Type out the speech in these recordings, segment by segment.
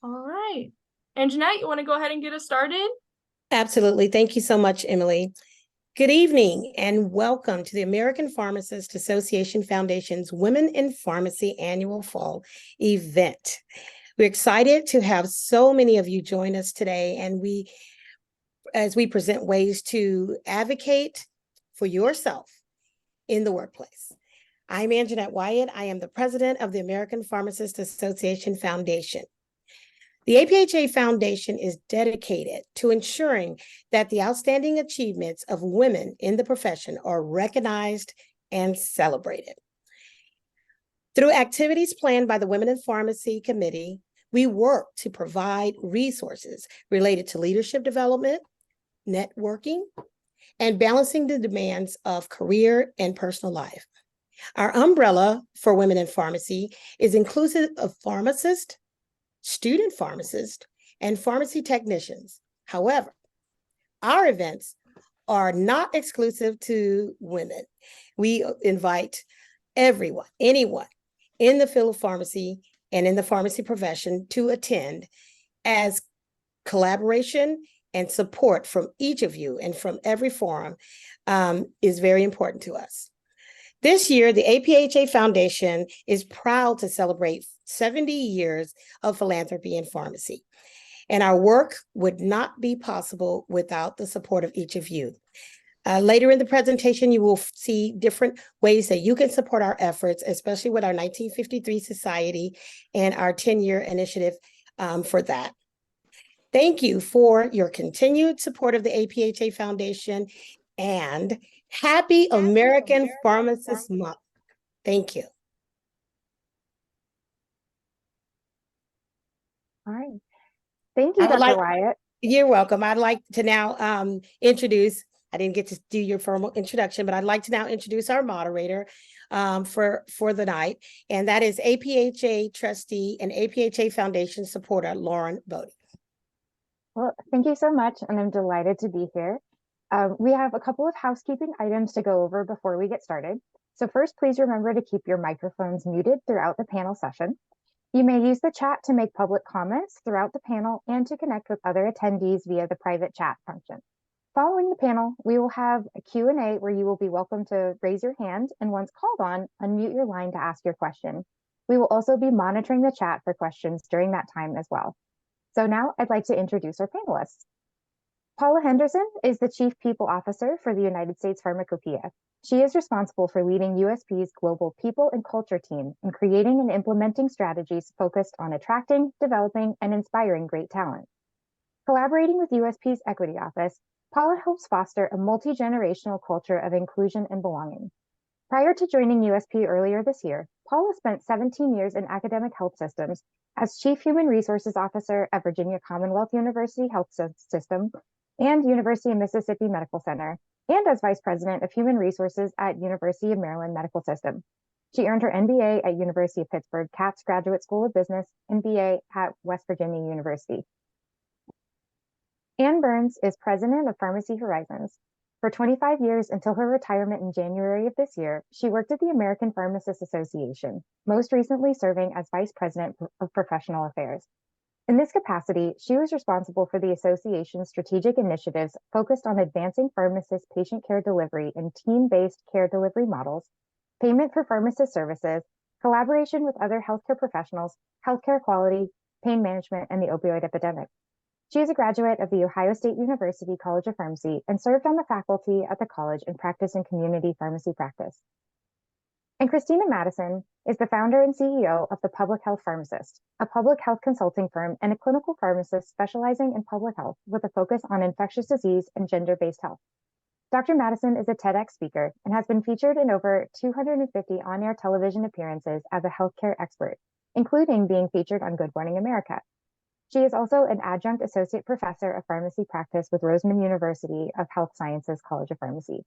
All right. And Jeanette, you want to go ahead and get us started? Absolutely. Thank you so much, Emily. Good evening and welcome to the American Pharmacist Association Foundation's Women in Pharmacy Annual Fall event. We're excited to have so many of you join us today, and as we present ways to advocate for yourself in the workplace. I'm Anjanette Wyatt. I am the president of the American Pharmacist Association Foundation. The APHA Foundation is dedicated to ensuring that the outstanding achievements of women in the profession are recognized and celebrated. Through activities planned by the Women in Pharmacy Committee, we work to provide resources related to leadership development, networking, and balancing the demands of career and personal life. Our umbrella for women in pharmacy is inclusive of pharmacists, student pharmacists, and pharmacy technicians. However, our events are not exclusive to women. We invite everyone, anyone in the field of pharmacy and in the pharmacy profession to attend, as collaboration and support from each of you and from every forum is very important to us. This year, the APHA Foundation is proud to celebrate 70 years of philanthropy in pharmacy. And our work would not be possible without the support of each of you. Later in the presentation, you will see different ways that you can support our efforts, especially with our 1953 Society and our 10-year initiative for that. Thank you for your continued support of the APHA Foundation, and Happy American Pharmacist Month. Thank you. All right. Thank you, Dr. Wyatt. You're welcome. I'd like to now introduce, I didn't get to do your formal introduction, but I'd like to now introduce our moderator for the night, and that is APHA Trustee and APHA Foundation supporter, Lauren Bode. Well, thank you so much, and I'm delighted to be here. We have a couple of housekeeping items to go over before we get started. So first, please remember to keep your microphones muted throughout the panel session. You may use the chat to make public comments throughout the panel and to connect with other attendees via the private chat function. Following the panel, we will have a Q&A where you will be welcome to raise your hand, and once called on, unmute your line to ask your question. We will also be monitoring the chat for questions during that time as well. So now I'd like to introduce our panelists. Paula Henderson is the Chief People Officer for the United States Pharmacopeia. She is responsible for leading USP's global people and culture team in creating and implementing strategies focused on attracting, developing, and inspiring great talent. Collaborating with USP's Equity Office, Paula helps foster a multi-generational culture of inclusion and belonging. Prior to joining USP earlier this year, Paula spent 17 years in academic health systems as Chief Human Resources Officer at Virginia Commonwealth University Health System and University of Mississippi Medical Center, and as Vice President of Human Resources at University of Maryland Medical System. She earned her MBA at University of Pittsburgh Katz Graduate School of Business and BA at West Virginia University. Ann Burns is President of Pharmacy Horizons. For 25 years until her retirement in January of this year, she worked at the American Pharmacists Association, most recently serving as Vice President of Professional Affairs. In this capacity, she was responsible for the association's strategic initiatives focused on advancing pharmacist patient care delivery and team-based care delivery models, payment for pharmacist services, collaboration with other healthcare professionals, healthcare quality, pain management, and the opioid epidemic. She is a graduate of the Ohio State University College of Pharmacy and served on the faculty at the college in practice in community pharmacy practice. And Christina Madison is the founder and CEO of the Public Health Pharmacist, a public health consulting firm and a clinical pharmacist specializing in public health with a focus on infectious disease and gender-based health. Dr. Madison is a TEDx speaker and has been featured in over 250 on-air television appearances as a healthcare expert, including being featured on Good Morning America. She is also an adjunct associate professor of pharmacy practice with Roseman University of Health Sciences College of Pharmacy.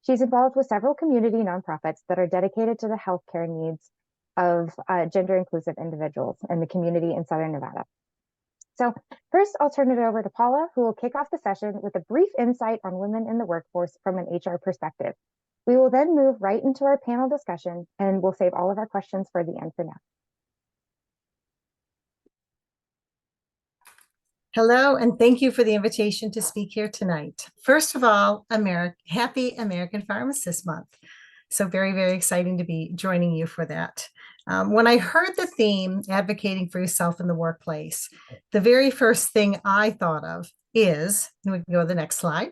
She's involved with several community nonprofits that are dedicated to the healthcare needs of gender-inclusive individuals in the community in Southern Nevada. So first, I'll turn it over to Paula, who will kick off the session with a brief insight on women in the workforce from an HR perspective. We will then move right into our panel discussion, and we'll save all of our questions for the end for now. Hello, and thank you for the invitation to speak here tonight. First of all, happy American Pharmacist Month. So very, very exciting to be joining you for that. When I heard the theme, advocating for yourself in the workplace, the very first thing I thought of is, and we can go to the next slide,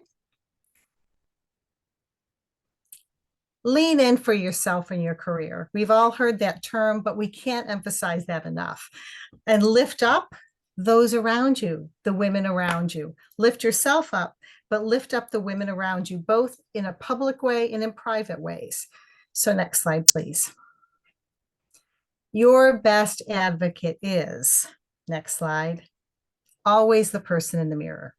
lean in for yourself and your career. We've all heard that term, but we can't emphasize that enough. And lift up those around you, the women around you. Lift yourself up, but lift up the women around you, both in a public way and in private ways. So next slide, please. Your best advocate is, next slide, always the person in the mirror.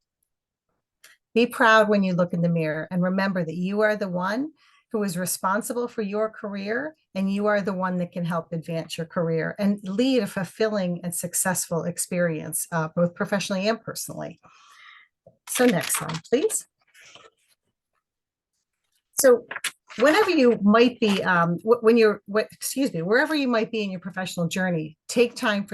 Be proud when you look in the mirror and remember that you are the one who is responsible for your career, and you are the one that can help advance your career and lead a fulfilling and successful experience, both professionally and personally. So next slide, please. So whenever you might be, wherever you might be in your professional journey, take time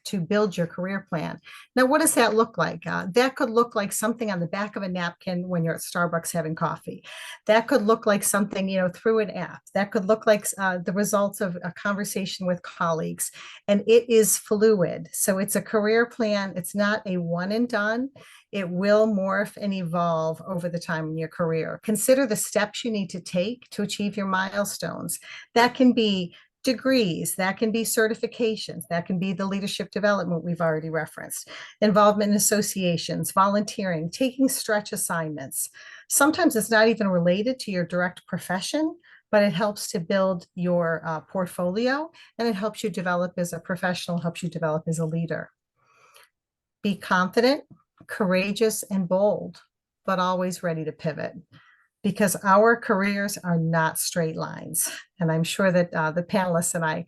to build your career plan. Now, what does that look like? That could look like something on the back of a napkin when you're at Starbucks having coffee. That could look like something, through an app. That could look like the results of a conversation with colleagues. And it is fluid. So it's a career plan. It's not a one and done. It will morph and evolve over the time in your career. Consider the steps you need to take to achieve your milestones. That can be degrees, that can be certifications, that can be the leadership development we've already referenced, involvement in associations, volunteering, taking stretch assignments. Sometimes it's not even related to your direct profession, but it helps to build your portfolio, and it helps you develop as a professional, helps you develop as a leader. Be confident, courageous, and bold, but always ready to pivot, because our careers are not straight lines. And I'm sure that the panelists and I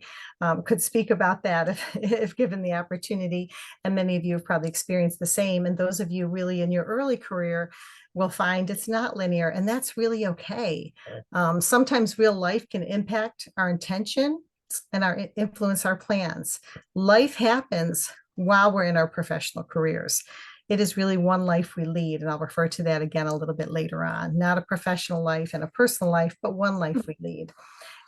could speak about that if given the opportunity. And many of you have probably experienced the same. And those of you really in your early career will find it's not linear, and that's really okay. Sometimes real life can impact our intention and influence our plans. Life happens while we're in our professional careers. It is really one life we lead, and I'll refer to that again a little bit later on. Not a professional life and a personal life, but one life we lead.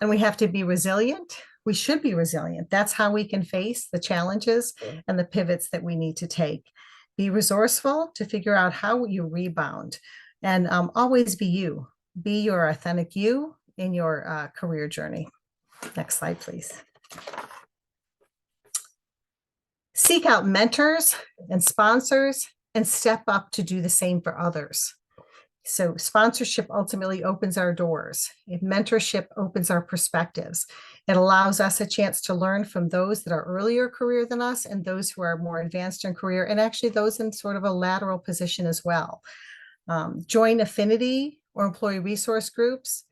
And we have to be resilient. We should be resilient. That's how we can face the challenges and the pivots that we need to take. Be resourceful to figure out how you rebound, and always be you. Be your authentic you in your career journey. Next slide, please. Seek out mentors and sponsors and step up to do the same for others. So sponsorship ultimately opens our doors. Mentorship opens our perspectives. It allows us a chance to learn from those that are earlier career than us and those who are more advanced in career, and actually those in sort of a lateral position as well. Join affinity or employee resource groups.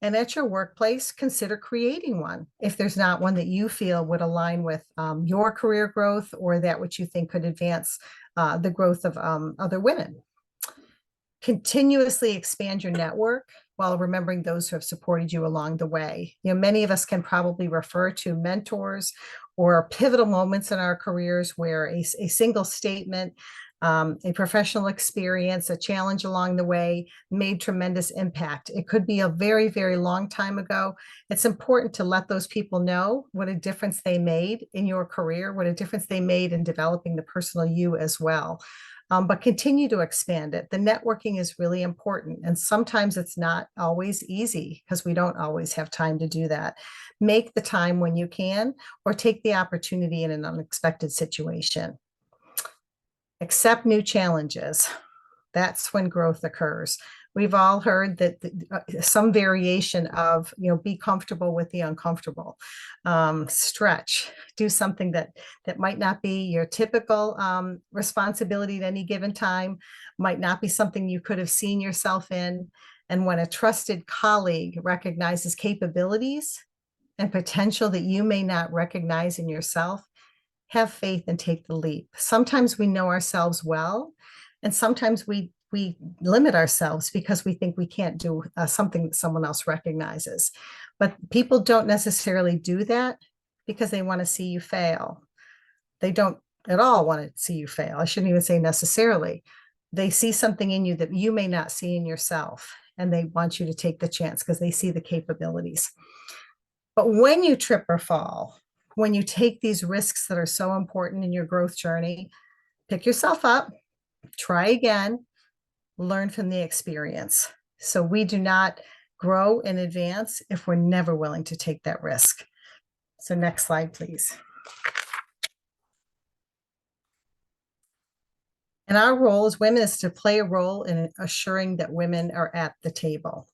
And at your workplace, consider creating one if there's not one that you feel would align with your career growth or that which you think could advance the growth of other women. Continuously expand your network while remembering those who have supported you along the way. Many of us can probably refer to mentors or pivotal moments in our careers where a single statement, a professional experience, a challenge along the way made tremendous impact. It could be a very, very long time ago. It's important to let those people know what a difference they made in your career, what a difference they made in developing the personal you as well. But continue to expand it. The networking is really important. And sometimes it's not always easy because we don't always have time to do that. Make the time when you can, or take the opportunity in an unexpected situation. Accept new challenges. That's when growth occurs. We've all heard that some variation of, be comfortable with the uncomfortable. Stretch, do something that might not be your typical responsibility at any given time, might not be something you could have seen yourself in. And when a trusted colleague recognizes capabilities and potential that you may not recognize in yourself, have faith and take the leap. Sometimes we know ourselves well, and sometimes we limit ourselves because we think we can't do something that someone else recognizes. But people don't necessarily do that because they want to see you fail. They don't at all want to see you fail. I shouldn't even say necessarily. They see something in you that you may not see in yourself, and they want you to take the chance because they see the capabilities. But when you trip or fall, when you take these risks that are so important in your growth journey, pick yourself up, try again, learn from the experience. So we do not grow and advance if we're never willing to take that risk. So next slide, please. And our role as women is to play a role in assuring that women are at the table.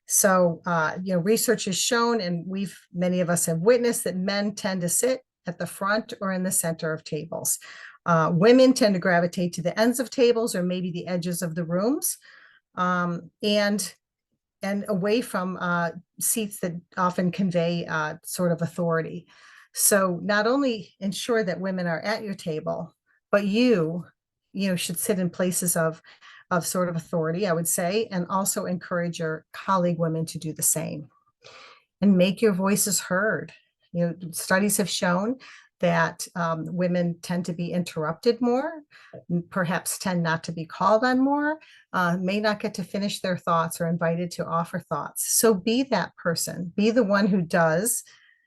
So, research has shown, and many of us have witnessed, that men tend to sit at the front or in the center of tables. Women tend to gravitate to the ends of tables or maybe the edges of the rooms, and away from seats that often convey sort of authority. So not only ensure that women are at your table, but you should sit in places of sort of authority, I would say, and also encourage your colleague women to do the same and make your voices heard. Studies have shown that women tend to be interrupted more, perhaps tend not to be called on more, may not get to finish their thoughts or invited to offer thoughts. So be that person, be the one who does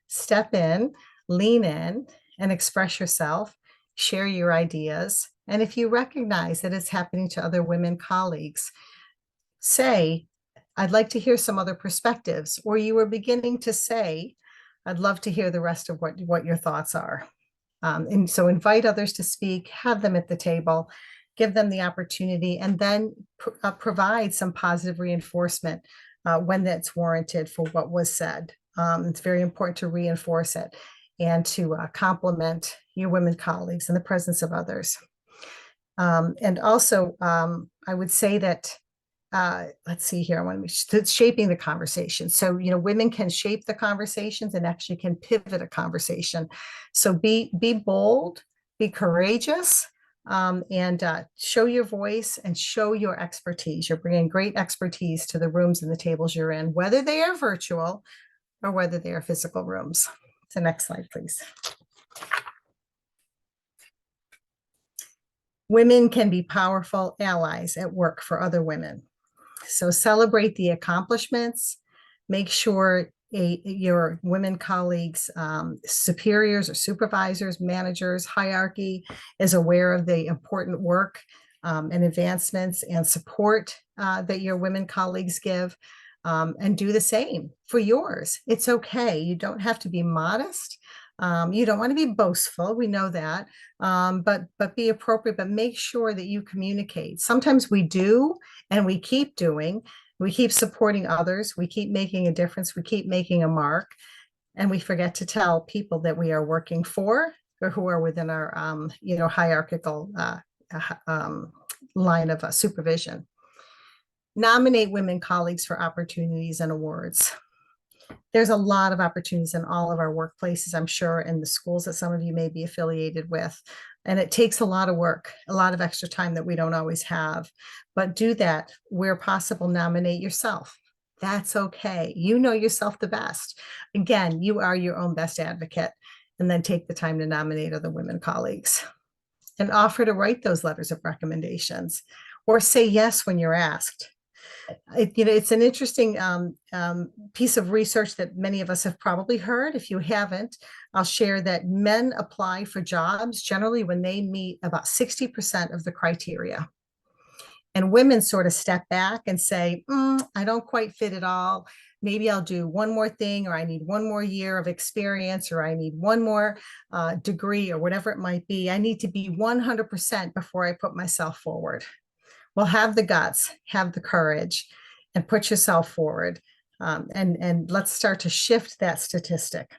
step in, lean in, and express yourself, share your ideas. And if you recognize that it's happening to other women colleagues, say, I'd like to hear some other perspectives, or you were beginning to say, I'd love to hear the rest of what your thoughts are. And so invite others to speak, have them at the table, give them the opportunity, and then provide some positive reinforcement when that's warranted for what was said. It's very important to reinforce it and to compliment your women colleagues in the presence of others. And also, I would say that let's see here, I want to be shaping the conversation. So, women can shape the conversations and actually can pivot a conversation. So be bold, be courageous, and show your voice and show your expertise. You're bringing great expertise to the rooms and the tables you're in, whether they are virtual or whether they are physical rooms. So next slide, please. Women can be powerful allies at work for other women. So celebrate the accomplishments, make sure your women colleagues, superiors or supervisors, managers, hierarchy is aware of the important work and advancements and support that your women colleagues give, and do the same for yours. It's okay. You don't have to be modest. You don't want to be boastful. We know that, but be appropriate, but make sure that you communicate. Sometimes we do, and we keep doing, we keep supporting others. We keep making a difference. We keep making a mark, and we forget to tell people that we are working for or who are within our, hierarchical line of supervision. Nominate women colleagues for opportunities and awards. There's a lot of opportunities in all of our workplaces, I'm sure, in the schools that some of you may be affiliated with. And it takes a lot of work, a lot of extra time that we don't always have. But do that where possible, nominate yourself. That's okay. You know yourself the best. Again, you are your own best advocate. And then take the time to nominate other women colleagues and offer to write those letters of recommendations or say yes when you're asked. It's an interesting piece of research that many of us have probably heard. If you haven't, I'll share that men apply for jobs generally when they meet about 60% of the criteria. And women sort of step back and say, I don't quite fit it all. Maybe I'll do one more thing, or I need one more year of experience, or I need one more degree, or whatever it might be. I need to be 100% before I put myself forward. Well, have the guts, have the courage, and put yourself forward. And let's start to shift that statistic.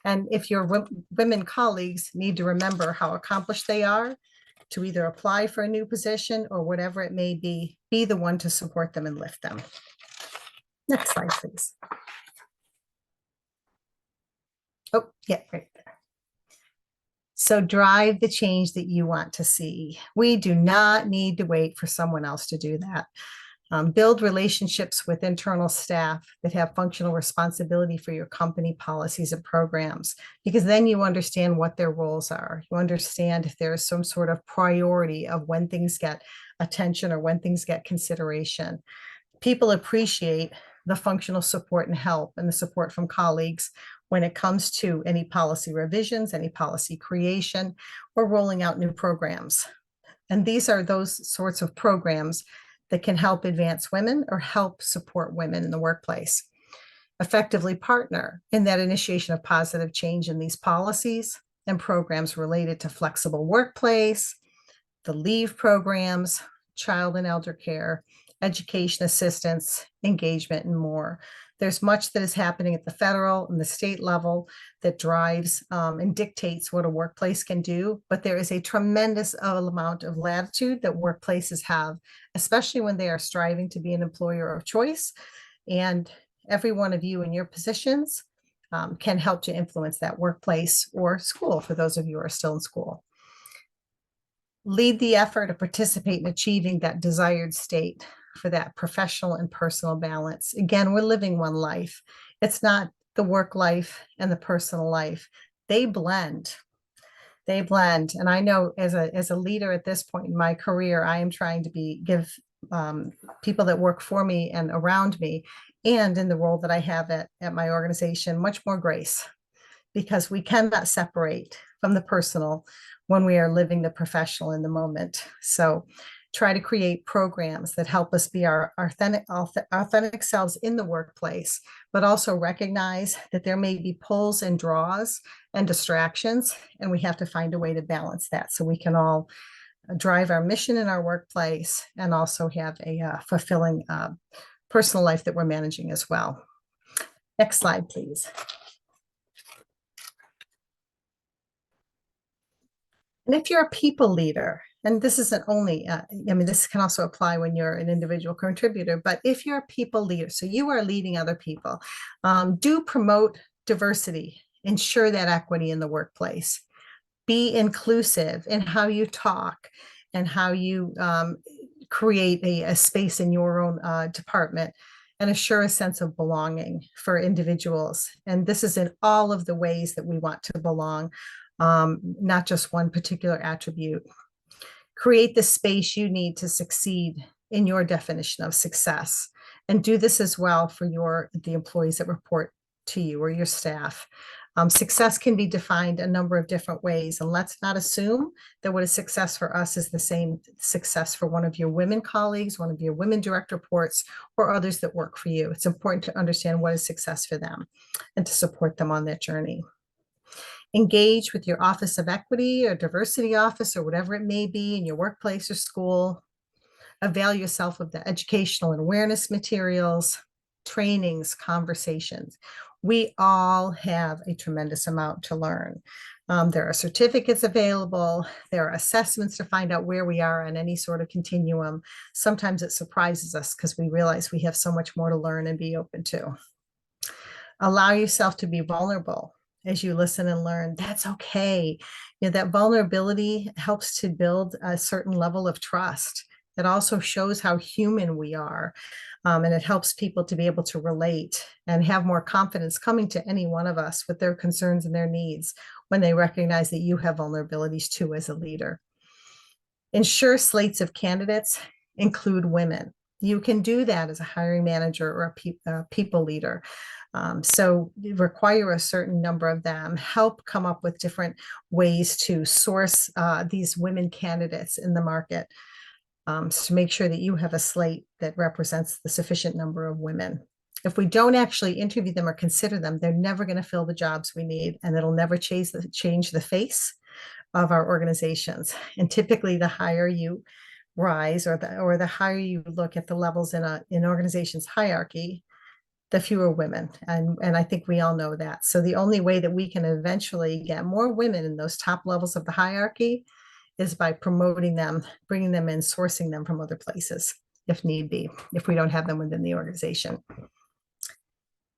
And if your women colleagues need to remember how accomplished they are to either apply for a new position or whatever it may be the one to support them and lift them. Next slide, please. Oh, yeah, right there. So drive the change that you want to see. We do not need to wait for someone else to do that. Build relationships with internal staff that have functional responsibility for your company policies and programs, because then you understand what their roles are. You understand if there is some sort of priority of when things get attention or when things get consideration. People appreciate the functional support and help and the support from colleagues when it comes to any policy revisions, any policy creation, or rolling out new programs. And these are those sorts of programs that can help advance women or help support women in the workplace. Effectively partner in that initiation of positive change in these policies and programs related to flexible workplace, the leave programs, child and elder care, education assistance, engagement, and more. There's much that is happening at the federal and the state level that drives and dictates what a workplace can do, but there is a tremendous amount of latitude that workplaces have, especially when they are striving to be an employer of choice. And every one of you in your positions can help to influence that workplace or school for those of you who are still in school. Lead the effort to participate in achieving that desired state for that professional and personal balance. Again, we're living one life. It's not the work life and the personal life. They blend. They blend. And I know as a leader at this point in my career, I am trying to give people that work for me and around me, and in the role that I have at my organization, much more grace, because we cannot separate from the personal when we are living the professional in the moment. So try to create programs that help us be our authentic selves in the workplace, but also recognize that there may be pulls and draws and distractions, and we have to find a way to balance that so we can all drive our mission in our workplace and also have a fulfilling personal life that we're managing as well. Next slide, please. And if you're a people leader, and this isn't only, this can also apply when you're an individual contributor, but if you're a people leader, so you are leading other people, do promote diversity, ensure that equity in the workplace. Be inclusive in how you talk and how you create a space in your own department, and assure a sense of belonging for individuals. And this is in all of the ways that we want to belong, not just one particular attribute. Create the space you need to succeed in your definition of success, and do this as well for the employees that report to you or your staff. Success can be defined a number of different ways, and let's not assume that what is success for us is the same success for one of your women colleagues, one of your women direct reports, or others that work for you. It's important to understand what is success for them and to support them on that journey. Engage with your Office of Equity or Diversity Office or whatever it may be in your workplace or school. Avail yourself of the educational and awareness materials, trainings, conversations. We all have a tremendous amount to learn. There are certificates available. There are assessments to find out where we are on any sort of continuum. Sometimes it surprises us because we realize we have so much more to learn and be open to. Allow yourself to be vulnerable as you listen and learn. That's okay. That vulnerability helps to build a certain level of trust. It also shows how human we are. And it helps people to be able to relate and have more confidence coming to any one of us with their concerns and their needs when they recognize that you have vulnerabilities too as a leader. Ensure slates of candidates include women. You can do that as a hiring manager or a people leader. So require a certain number of them, help come up with different ways to source these women candidates in the market. To make sure that you have a slate that represents the sufficient number of women. If we don't actually interview them or consider them, they're never going to fill the jobs we need, and it'll never change the face of our organizations. And typically, the higher you rise or the higher you look at the levels in an organization's hierarchy, the fewer women. And I think we all know that. So the only way that we can eventually get more women in those top levels of the hierarchy is by promoting them, bringing them in, sourcing them from other places, if need be, if we don't have them within the organization.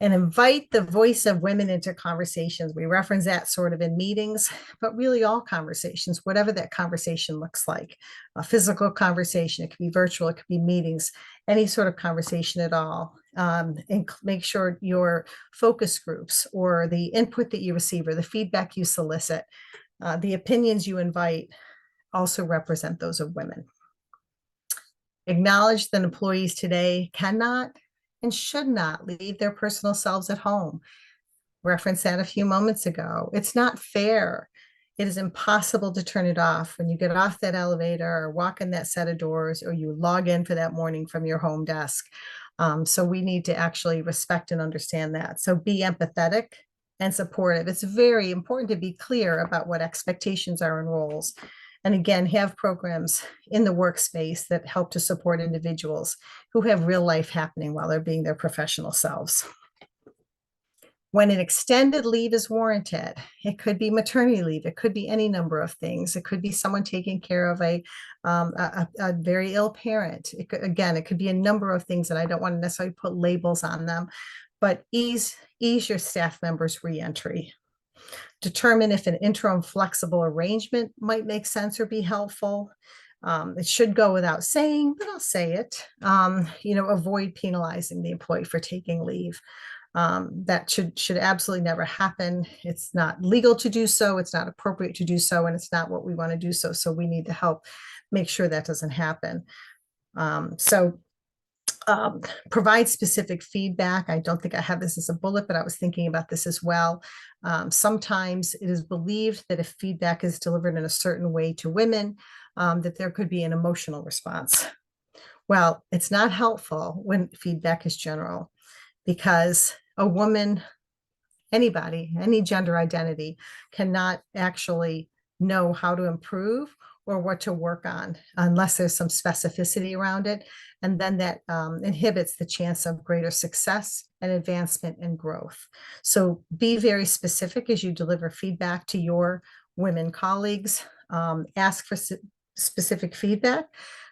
and invite the voice of women into conversations. We reference that sort of in meetings, but really all conversations, whatever that conversation looks like. A physical conversation, it could be virtual, it could be meetings, any sort of conversation at all. And make sure your focus groups or the input that you receive or the feedback you solicit, the opinions you invite also represent those of women. Acknowledge that employees today cannot and should not leave their personal selves at home. Referenced that a few moments ago. It's not fair. It is impossible to turn it off when you get off that elevator or walk in that set of doors or you log in for that morning from your home desk. So we need to actually respect and understand that. So be empathetic and supportive. It's very important to be clear about what expectations are and roles. And again, have programs in the workspace that help to support individuals who have real life happening while they're being their professional selves. When an extended leave is warranted, it could be maternity leave, it could be any number of things. It could be someone taking care of a very ill parent. It could be a number of things, and I don't want to necessarily put labels on them, but ease your staff members' reentry. Determine if an interim flexible arrangement might make sense or be helpful. It should go without saying, but I'll say it. Avoid penalizing the employee for taking leave. That should absolutely never happen. It's not legal to do so. It's not appropriate to do so, and it's not what we want to do so. So we need to help make sure that doesn't happen. Provide specific feedback. I don't think I have this as a bullet, but I was thinking about this as well. Sometimes it is believed that if feedback is delivered in a certain way to women, that there could be an emotional response. Well, it's not helpful when feedback is general, because a woman, anybody, any gender identity, cannot actually know how to improve or what to work on unless there's some specificity around it. And then that inhibits the chance of greater success and advancement and growth. So be very specific as you deliver feedback to your women colleagues. Ask for specific feedback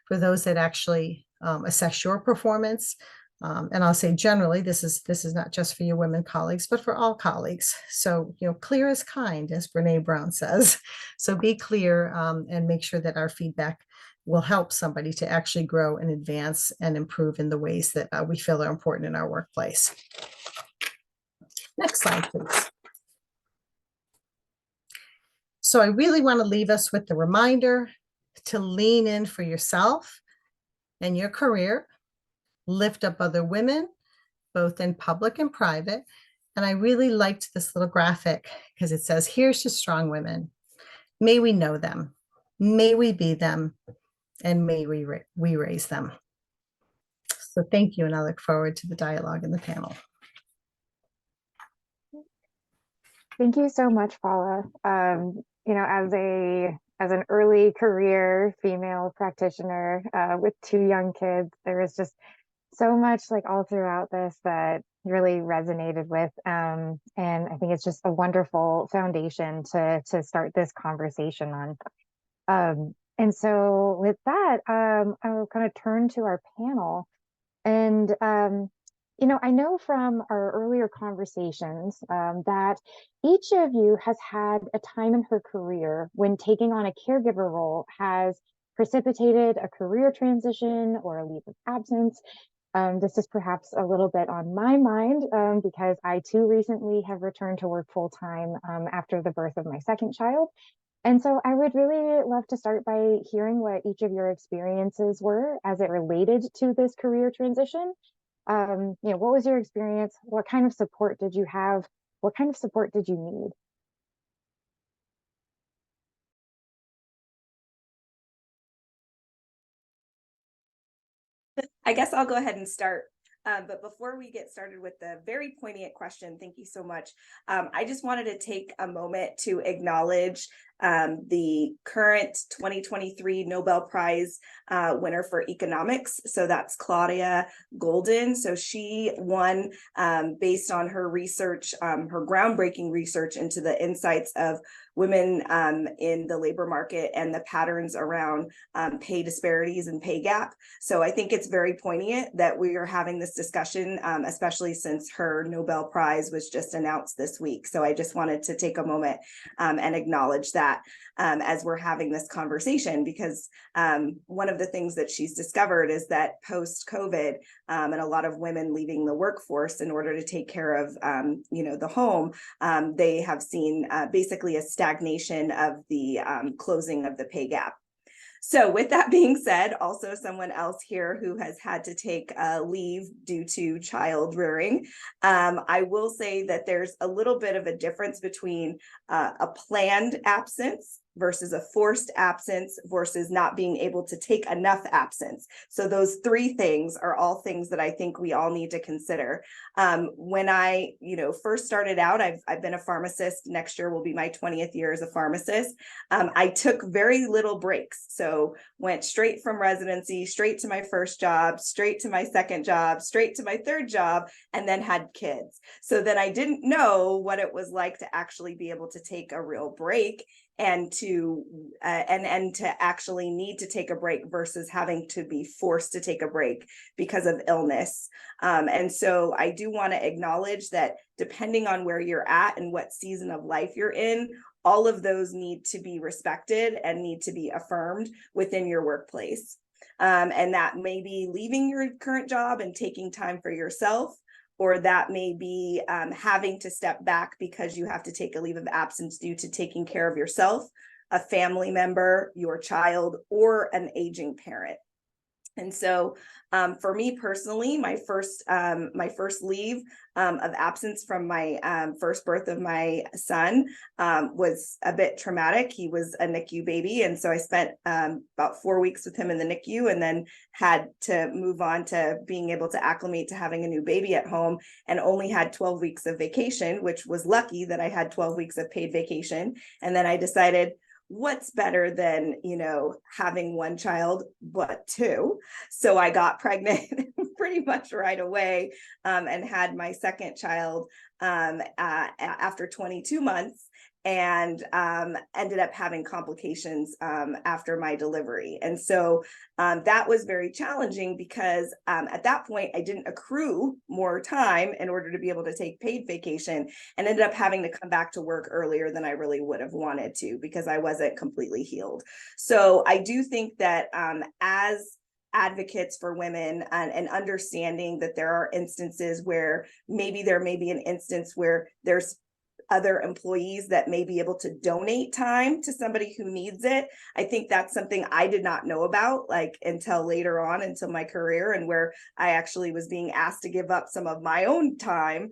for those that actually assess your performance. And I'll say generally, this is not just for your women colleagues, but for all colleagues. So, clear is kind, as Brene Brown says. So be clear and make sure that our feedback will help somebody to actually grow and advance and improve in the ways that we feel are important in our workplace. Next slide, please. So I really want to leave us with the reminder to lean in for yourself and your career. Lift up other women, both in public and private. And I really liked this little graphic because it says, here's to strong women. May we know them, may we be them, and may we raise them. So thank you, and I look forward to the dialogue in the panel. Thank you so much, Paula. As an early career female practitioner with 2 young kids, there is just so much all throughout this that really resonated with. And I think it's just a wonderful foundation to start this conversation on. And so with that, I'll kind of turn to our panel. And, I know from our earlier conversations that each of you has had a time in her career when taking on a caregiver role has precipitated a career transition or a leave of absence. This is perhaps a little bit on my mind because I too recently have returned to work full time after the birth of my second child. And so I would really love to start by hearing what each of your experiences were as it related to this career transition. What was your experience? What kind of support did you have? What kind of support did you need? I guess I'll go ahead and start. But before we get started with the very poignant question, thank you so much. I just wanted to take a moment to acknowledge the current 2023 Nobel Prize winner for economics. So that's Claudia Golden. So she won based on her research, her groundbreaking research into the insights of women in the labor market and the patterns around pay disparities and pay gap. So I think it's very poignant that we are having this discussion, especially since her Nobel Prize was just announced this week. So I just wanted to take a moment and acknowledge that as we're having this conversation, because one of the things that she's discovered is that post-COVID and a lot of women leaving the workforce in order to take care of the home, they have seen basically a stagnation of the closing of the pay gap. So with that being said, also someone else here who has had to take leave due to child rearing, I will say that there's a little bit of a difference between a planned absence versus a forced absence versus not being able to take enough absence. So those three things are all things that I think we all need to consider. When I, first started out, I've been a pharmacist. Next year will be my 20th year as a pharmacist. I took very little breaks. So went straight from residency, straight to my first job, straight to my second job, straight to my third job, and then had kids. So then I didn't know what it was like to actually be able to take a real break and to actually need to take a break versus having to be forced to take a break because of illness. And so I do want to acknowledge that depending on where you're at and what season of life you're in, all of those need to be respected and need to be affirmed within your workplace. And that may be leaving your current job and taking time for yourself, or that may be having to step back because you have to take a leave of absence due to taking care of yourself, a family member, your child, or an aging parent. And so for me personally, my first leave of absence from my first birth of my son was a bit traumatic. He was a NICU baby. And so I spent about 4 weeks with him in the NICU and then had to move on to being able to acclimate to having a new baby at home, and only had 12 weeks of vacation, which was lucky that I had 12 weeks of paid vacation. And then I decided, what's better than, having one child, but two? So I got pregnant pretty much right away and had my second child after 22 months. And ended up having complications after my delivery. And so that was very challenging because at that point, I didn't accrue more time in order to be able to take paid vacation, and ended up having to come back to work earlier than I really would have wanted to because I wasn't completely healed. So I do think that as advocates for women and understanding that there are instances where there may be an instance where there's other employees that may be able to donate time to somebody who needs it. I think that's something I did not know about until later on into my career, and where I actually was being asked to give up some of my own time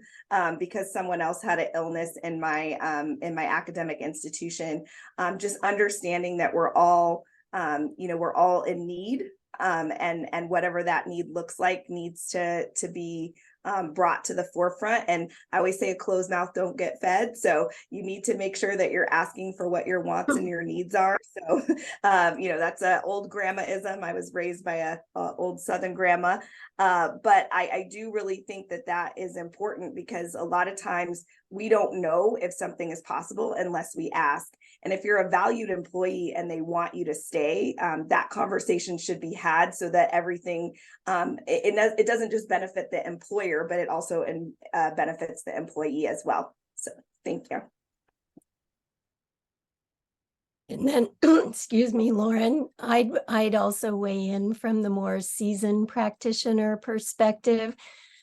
because someone else had an illness in my academic institution. Just understanding that we're all in need, and whatever that need looks like needs to be brought to the forefront. And I always say a closed mouth don't get fed. So you need to make sure that you're asking for what your wants and your needs are. So, that's an old grandma-ism. I was raised by a old Southern grandma. But I do really think that is important, because a lot of times we don't know if something is possible unless we ask. And if you're a valued employee and they want you to stay, that conversation should be had so that everything, it doesn't just benefit the employer, but it also benefits the employee as well. So thank you. And then, excuse me, Lauren, I'd also weigh in from the more seasoned practitioner perspective.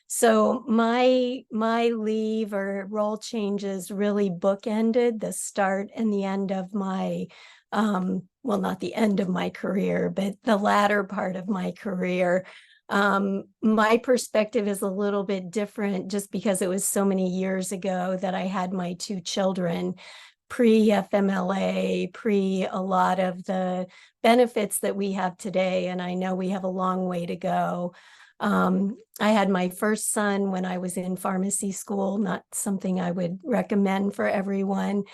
So my leave or role changes really bookended the start and the end of my, well, not the end of my career, but the latter part of my career. My perspective is a little bit different just because it was so many years ago that I had my two children, pre-FMLA, pre a lot of the benefits that we have today. And I know we have a long way to go. I had my first son when I was in pharmacy school, not something I would recommend for everyone.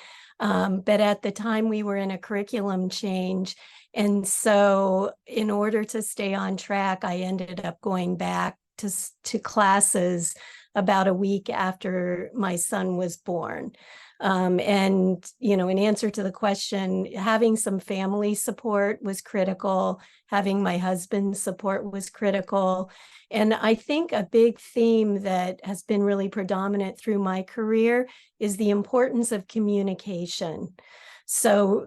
But at the time we were in a curriculum change. And so in order to stay on track, I ended up going back to classes about a week after my son was born. And, in answer to the question, having some family support was critical. Having my husband's support was critical. And I think a big theme that has been really predominant through my career is the importance of communication. So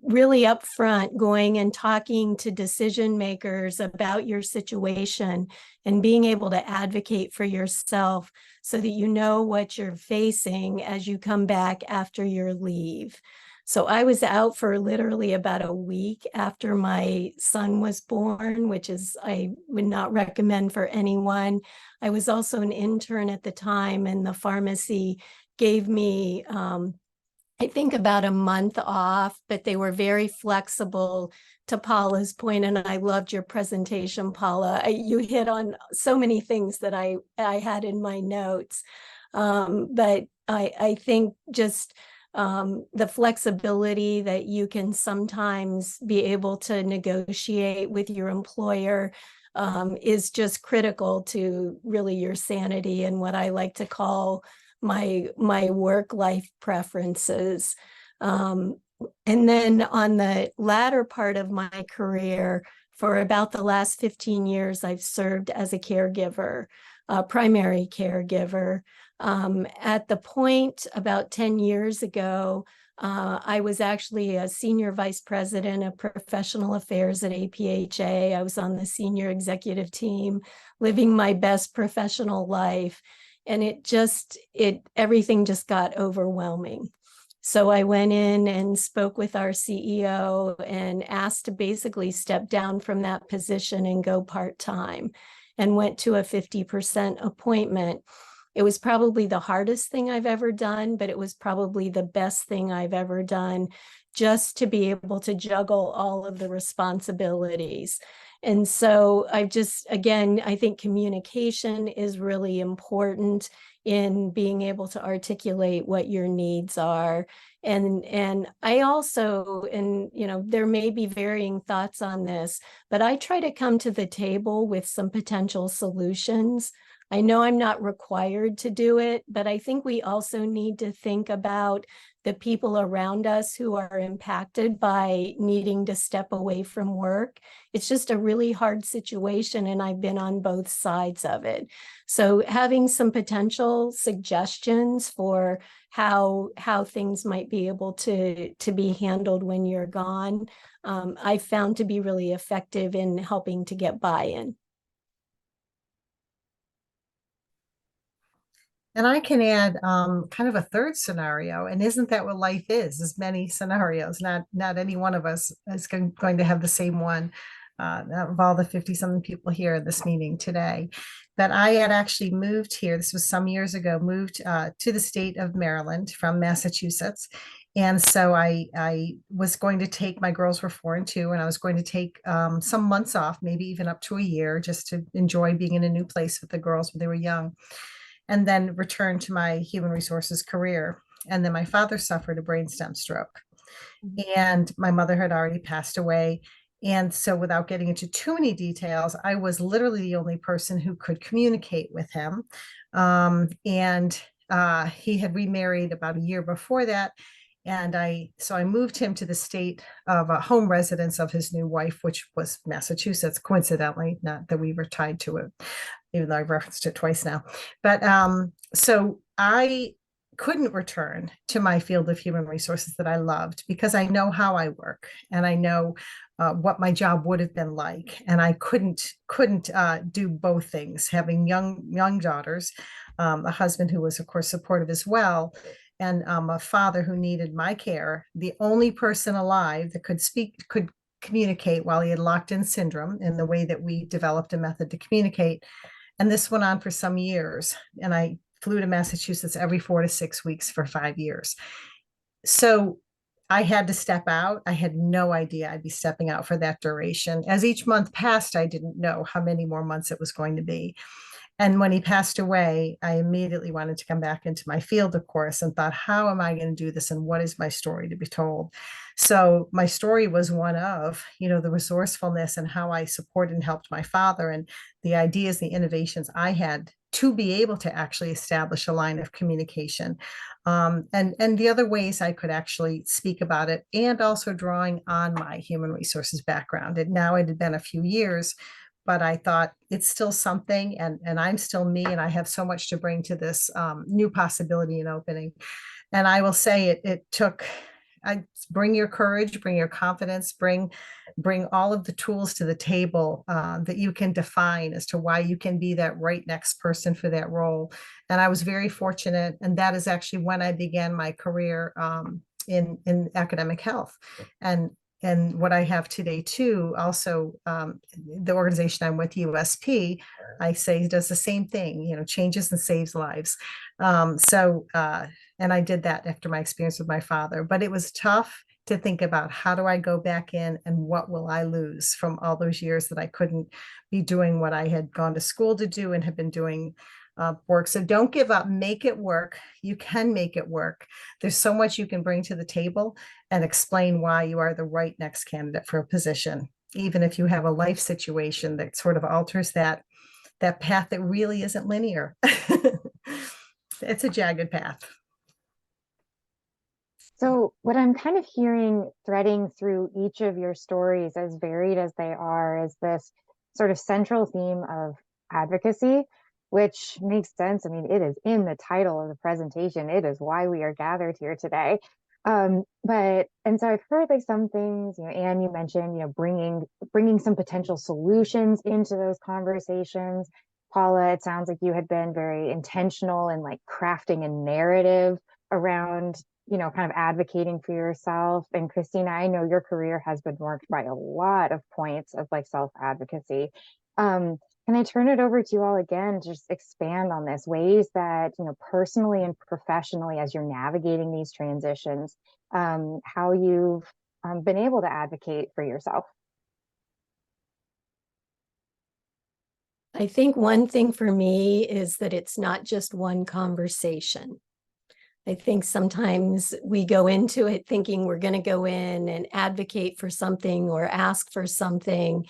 really upfront, going and talking to decision makers about your situation and being able to advocate for yourself so that you know what you're facing as you come back after your leave. So I was out for literally about a week after my son was born, which I would not recommend for anyone. I was also an intern at the time, and the pharmacy gave me I think about a month off, but they were very flexible, to Paula's point, and I loved your presentation, Paula. You hit on so many things that I had in my notes. But I think just the flexibility that you can sometimes be able to negotiate with your employer is just critical to really your sanity and what I like to call my work-life preferences. And then on the latter part of my career, for about the last 15 years, I've served as a caregiver, a primary caregiver. At the point about 10 years ago, I was actually a senior vice president of professional affairs at APHA. I was on the senior executive team, living my best professional life. And everything just got overwhelming. So I went in and spoke with our CEO and asked to basically step down from that position and go part-time, and went to a 50% appointment. It was probably the hardest thing I've ever done, but it was probably the best thing I've ever done, just to be able to juggle all of the responsibilities. And so again, I think communication is really important in being able to articulate what your needs are. And I also, there may be varying thoughts on this, but I try to come to the table with some potential solutions. I know I'm not required to do it, but I think we also need to think about the people around us who are impacted by needing to step away from work. It's just a really hard situation, and I've been on both sides of it. So having some potential suggestions for how things might be able to be handled when you're gone, I found to be really effective in helping to get buy-in. And I can add kind of a third scenario. And isn't that what life is many scenarios? Not any one of us is going to have the same one of all the 50-something people here in this meeting today. But I had actually moved here, this was some years ago, moved to the state of Maryland from Massachusetts. And so I was going to take, my girls were 4 and 2, and I was going to take some months off, maybe even up to a year, just to enjoy being in a new place with the girls when they were young, and then return to my human resources career. And then my father suffered a brainstem stroke, and my mother had already passed away. And so without getting into too many details, I was literally the only person who could communicate with him. He had remarried about a year before that. And so I moved him to the state of a home residence of his new wife, which was Massachusetts, coincidentally, not that we were tied to it, even though I've referenced it twice now. But so I couldn't return to my field of human resources that I loved, because I know how I work and I know what my job would have been like. And I couldn't do both things, having young daughters, a husband who was, of course, supportive as well, and a father who needed my care. The only person alive that could communicate while he had locked-in syndrome, in the way that we developed a method to communicate. And this went on for some years. And I flew to Massachusetts every 4 to 6 weeks for 5 years. So I had to step out. I had no idea I'd be stepping out for that duration. As each month passed, I didn't know how many more months it was going to be. And when he passed away, I immediately wanted to come back into my field, of course, and thought, how am I going to do this? And what is my story to be told? So my story was one of, the resourcefulness and how I supported and helped my father, and the ideas, the innovations I had to be able to actually establish a line of communication. And the other ways I could actually speak about it, and also drawing on my human resources background. And now it had been a few years, but I thought it's still something, and I'm still me, and I have so much to bring to this new possibility and opening. And I will say it took, bring your courage, bring your confidence, bring all of the tools to the table that you can define as to why you can be that right next person for that role. And I was very fortunate, and that is actually when I began my career in academic health. And what I have today too, also the organization I'm with, USP, I say does the same thing, changes and saves lives. And I did that after my experience with my father, but it was tough to think about, how do I go back in and what will I lose from all those years that I couldn't be doing what I had gone to school to do and have been doing work. So don't give up, make it work. You can make it work. There's so much you can bring to the table and explain why you are the right next candidate for a position, even if you have a life situation that sort of alters that path that really isn't linear. It's a jagged path. So what I'm kind of hearing threading through each of your stories, as varied as they are, is this sort of central theme of advocacy, which makes sense. I mean, it is in the title of the presentation. It is why we are gathered here today. And so I've heard like some things, Anne, you mentioned, bringing some potential solutions into those conversations. Paula, it sounds like you had been very intentional in like crafting a narrative around, kind of advocating for yourself. And Christina, I know your career has been marked by a lot of points of like self-advocacy. Can I turn it over to you all again to just expand on this, ways that, personally and professionally, as you're navigating these transitions, how you've been able to advocate for yourself? I think one thing for me is that it's not just one conversation. I think sometimes we go into it thinking we're going to go in and advocate for something or ask for something,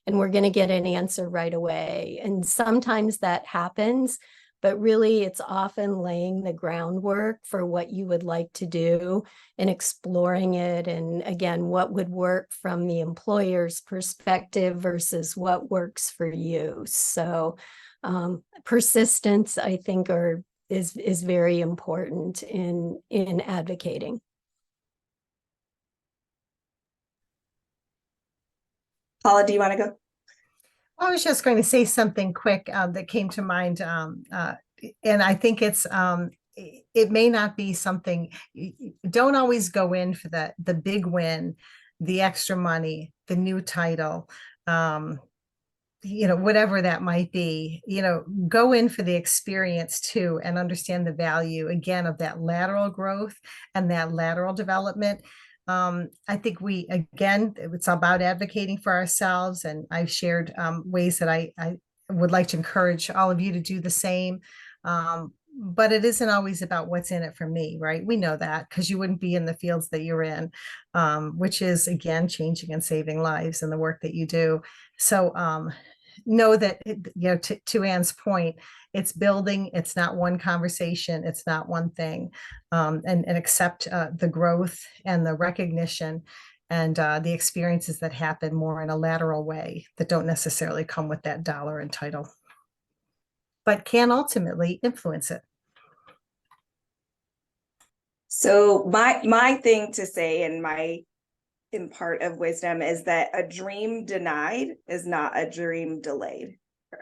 and we're going to get an answer right away. And sometimes that happens, but really it's often laying the groundwork for what you would like to do and exploring it. And again, what would work from the employer's perspective versus what works for you. So persistence, I think, is very important in advocating. Paula, do you want to go? I was just going to say something quick that came to mind, and I think it may not be something. Don't always go in for the big win, the extra money, the new title, whatever that might be. Go in for the experience too, and understand the value again of that lateral growth and that lateral development. I think it's about advocating for ourselves, and I've shared ways that I would like to encourage all of you to do the same. But it isn't always about what's in it for me, right? We know that, because you wouldn't be in the fields that you're in, which is, again, changing and saving lives in the work that you do. So know that, to Anne's point, it's building. It's not one conversation. It's not one thing. And accept the growth and the recognition and the experiences that happen more in a lateral way, that don't necessarily come with that dollar and title, but can ultimately influence it. So my thing to say, and in part of wisdom, is that a dream denied is not a dream delayed,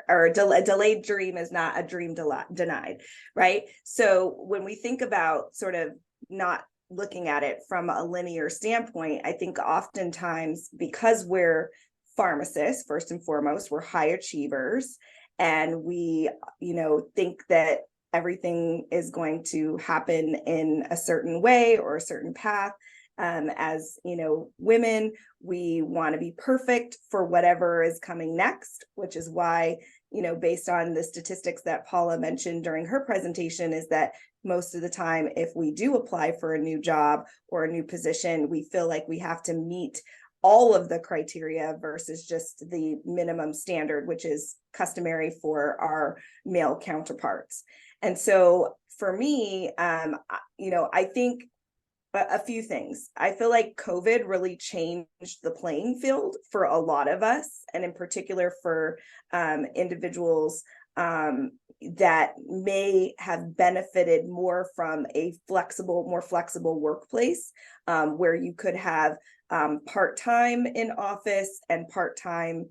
or a delayed dream is not a dream denied, right? So when we think about sort of not looking at it from a linear standpoint, I think oftentimes, because we're pharmacists, first and foremost, we're high achievers, and we, think that everything is going to happen in a certain way or a certain path. As women, we want to be perfect for whatever is coming next, which is why, based on the statistics that Paula mentioned during her presentation, is that most of the time, if we do apply for a new job or a new position, we feel like we have to meet all of the criteria versus just the minimum standard, which is customary for our male counterparts. And so for me, I think a few things. I feel like COVID really changed the playing field for a lot of us, and in particular for individuals that may have benefited more from a more flexible workplace, where you could have part-time in office and part-time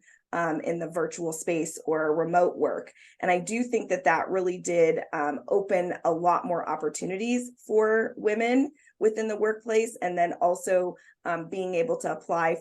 in the virtual space or remote work. And I do think that really did open a lot more opportunities for women within the workplace, and then also being able to apply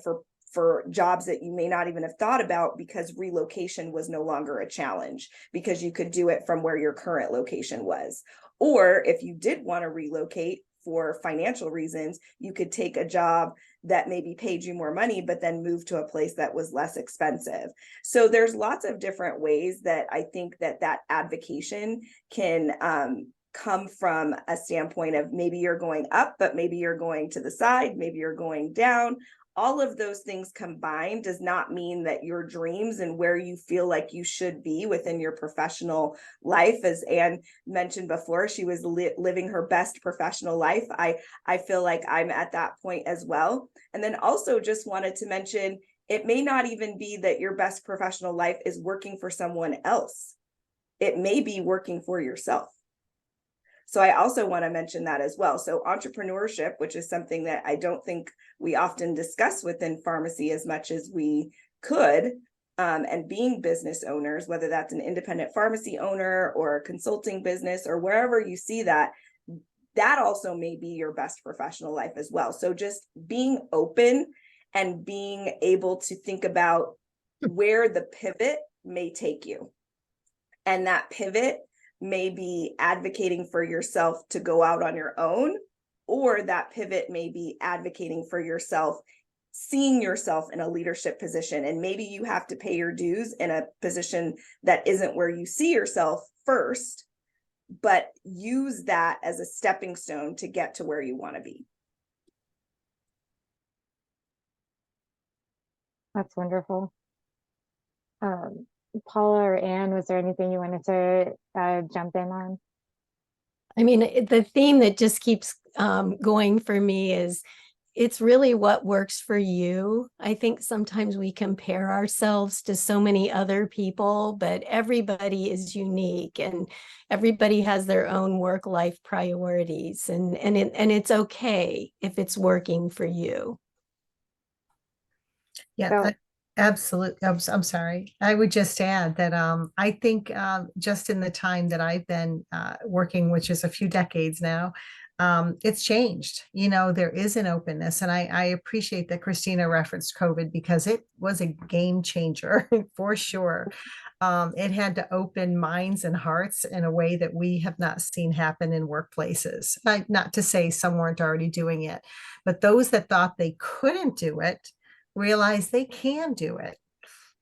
for jobs that you may not even have thought about, because relocation was no longer a challenge, because you could do it from where your current location was. Or if you did want to relocate for financial reasons, you could take a job that maybe paid you more money, but then move to a place that was less expensive. So there's lots of different ways that I think that advocation can come from a standpoint of maybe you're going up, but maybe you're going to the side, maybe you're going down. All of those things combined does not mean that your dreams and where you feel like you should be within your professional life, as Anne mentioned before, she was living her best professional life. I feel like I'm at that point as well. And then also just wanted to mention, it may not even be that your best professional life is working for someone else. It may be working for yourself. So I also want to mention that as well. So entrepreneurship, which is something that I don't think we often discuss within pharmacy as much as we could, and being business owners, whether that's an independent pharmacy owner or a consulting business or wherever you see that also may be your best professional life as well. So just being open and being able to think about where the pivot may take you. And that pivot may be advocating for yourself to go out on your own, or that pivot may be advocating for yourself, seeing yourself in a leadership position. And maybe you have to pay your dues in a position that isn't where you see yourself first, but use that as a stepping stone to get to where you want to be. That's wonderful. Paula or Anne, was there anything you wanted to jump in on? I mean, the theme that just keeps going for me is it's really what works for you. I think sometimes we compare ourselves to so many other people, but everybody is unique and everybody has their own work-life priorities, and it's okay if it's working for you. Yeah, So, absolutely. I'm sorry. I would just add that I think just in the time that I've been working, which is a few decades now, it's changed. There is an openness, and I appreciate that Christina referenced COVID, because it was a game changer for sure. It had to open minds and hearts in a way that we have not seen happen in workplaces. Not to say some weren't already doing it, but those that thought they couldn't do it realize they can do it.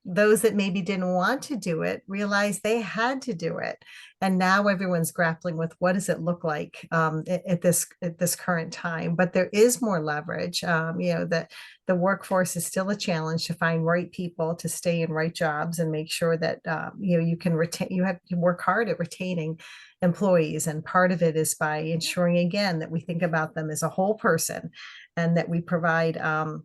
Those that maybe didn't want to do it realized they had to do it. And now everyone's grappling with what does it look like at this current time. But there is more leverage. That the workforce is still a challenge to find right people to stay in right jobs and make sure that you can retain. You have to work hard at retaining employees, and part of it is by ensuring again that we think about them as a whole person, and that we provide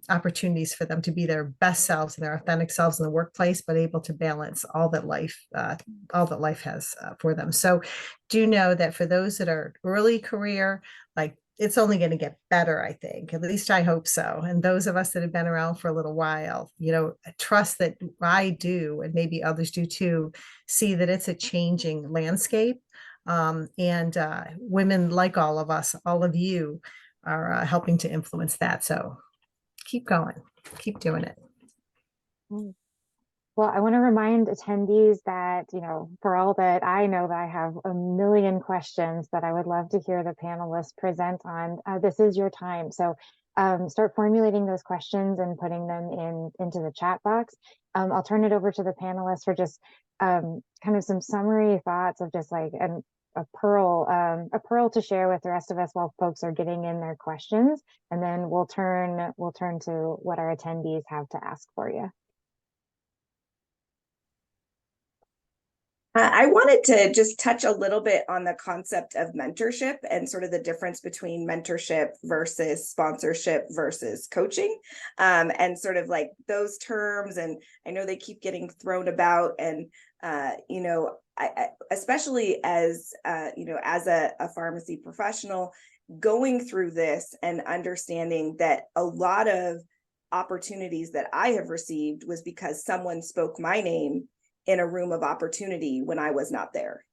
opportunities for them to be their best selves and their authentic selves in the workplace, but able to balance all that life has for them. So do know that for those that are early career, like, it's only going to get better, I think. At least I hope so. And those of us that have been around for a little while, trust that I do, and maybe others do too, see that it's a changing landscape. And women like all of us, all of you, are helping to influence that. So keep going, keep doing it. Well, I want to remind attendees that, for all that I know, that I have a million questions that I would love to hear the panelists present on, this is your time. So start formulating those questions and putting them into the chat box. I'll turn it over to the panelists for just kind of some summary thoughts of just like a pearl to share with the rest of us while folks are getting in their questions, and then we'll turn to what our attendees have to ask for you. I wanted to just touch a little bit on the concept of mentorship and sort of the difference between mentorship versus sponsorship versus coaching, and sort of like those terms. And I know they keep getting thrown about, and you know, I especially as you know, as a pharmacy professional going through this and understanding that a lot of opportunities that I have received was because someone spoke my name in a room of opportunity when I was not there.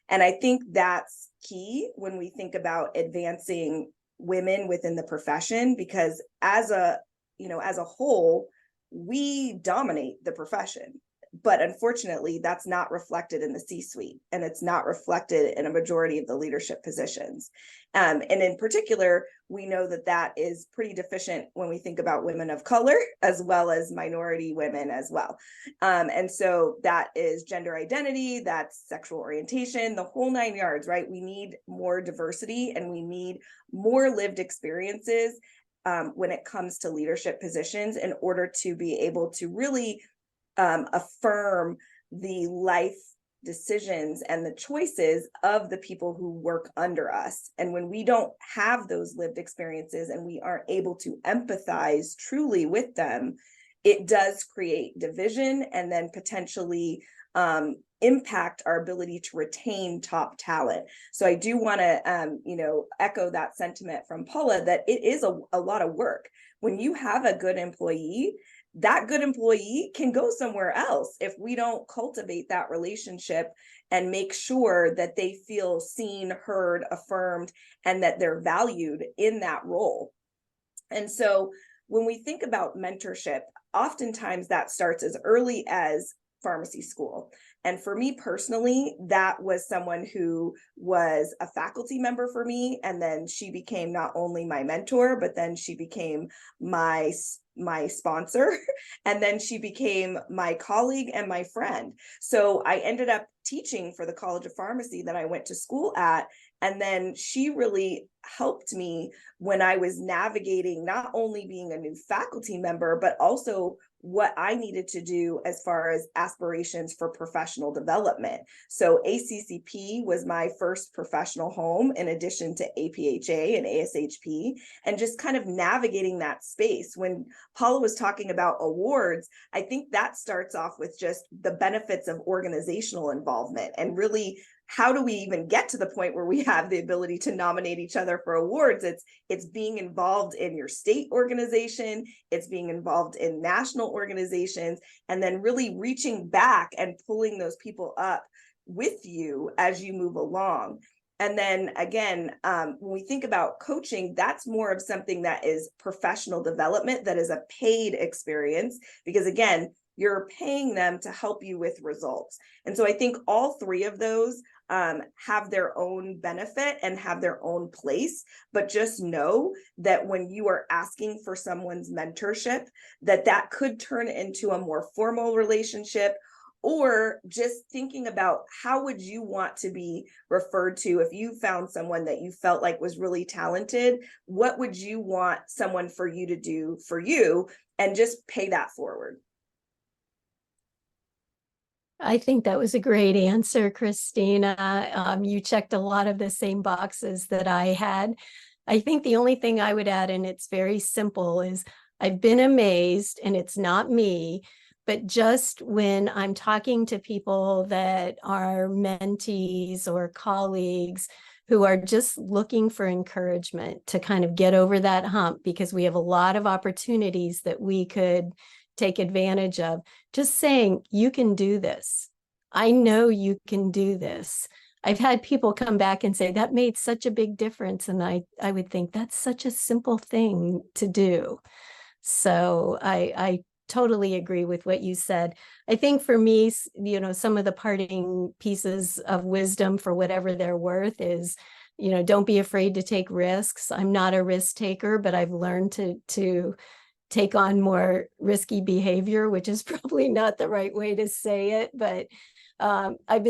And I think that's key when we think about advancing women within the profession, because as a, you know, as a whole, we dominate the profession. But unfortunately, that's not reflected in the C-suite, and it's not reflected in a majority of the leadership positions. And in particular, we know that that is pretty deficient when we think about women of color, as well as minority women as well. And so that is gender identity, that's sexual orientation, the whole 9 yards, right? We need more diversity, and we need more lived experiences when it comes to leadership positions in order to be able to really affirm the life decisions and the choices of the people who work under us. And when we don't have those lived experiences and we aren't able to empathize truly with them, it does create division and then potentially impact our ability to retain top talent. So I do want to, you know, echo that sentiment from Paula that it is a lot of work. When you have a good employee, that good employee can go somewhere else if we don't cultivate that relationship and make sure that they feel seen, heard, affirmed, and that they're valued in that role. And so when we think about mentorship, oftentimes that starts as early as pharmacy school. And for me personally, that was someone who was a faculty member for me. And then she became not only my mentor, but then she became my sponsor. And then she became my colleague and my friend. So I ended up teaching for the College of Pharmacy that I went to school at. And then she really helped me when I was navigating not only being a new faculty member, but also what I needed to do as far as aspirations for professional development. So ACCP was my first professional home, in addition to APHA and ASHP, and just kind of navigating that space. When Paula was talking about awards, I think that starts off with just the benefits of organizational involvement, and really, how do we even get to the point where we have the ability to nominate each other for awards? It's being involved in your state organization, it's being involved in national organizations, and then really reaching back and pulling those people up with you as you move along. And then again, when we think about coaching, that's more of something that is professional development, that is a paid experience, because again, you're paying them to help you with results. And so I think all three of those have their own benefit and have their own place, but just know that when you are asking for someone's mentorship, that could turn into a more formal relationship, or just thinking about how would you want to be referred to if you found someone that you felt like was really talented. What would you want someone for you to do for you, and just pay that forward. I think that was a great answer, Christina. You checked a lot of the same boxes that I had. I think the only thing I would add, and it's very simple, is I've been amazed, and it's not me, but just when I'm talking to people that are mentees or colleagues who are just looking for encouragement to kind of get over that hump, because we have a lot of opportunities that we could take advantage of, just saying, you can do this. I know you can do this. I've had people come back and say, that made such a big difference. And I would think that's such a simple thing to do. So I totally agree with what you said. I think for me, you know, some of the parting pieces of wisdom, for whatever they're worth, is don't be afraid to take risks. I'm not a risk taker, but I've learned to take on more risky behavior, which is probably not the right way to say it, but I've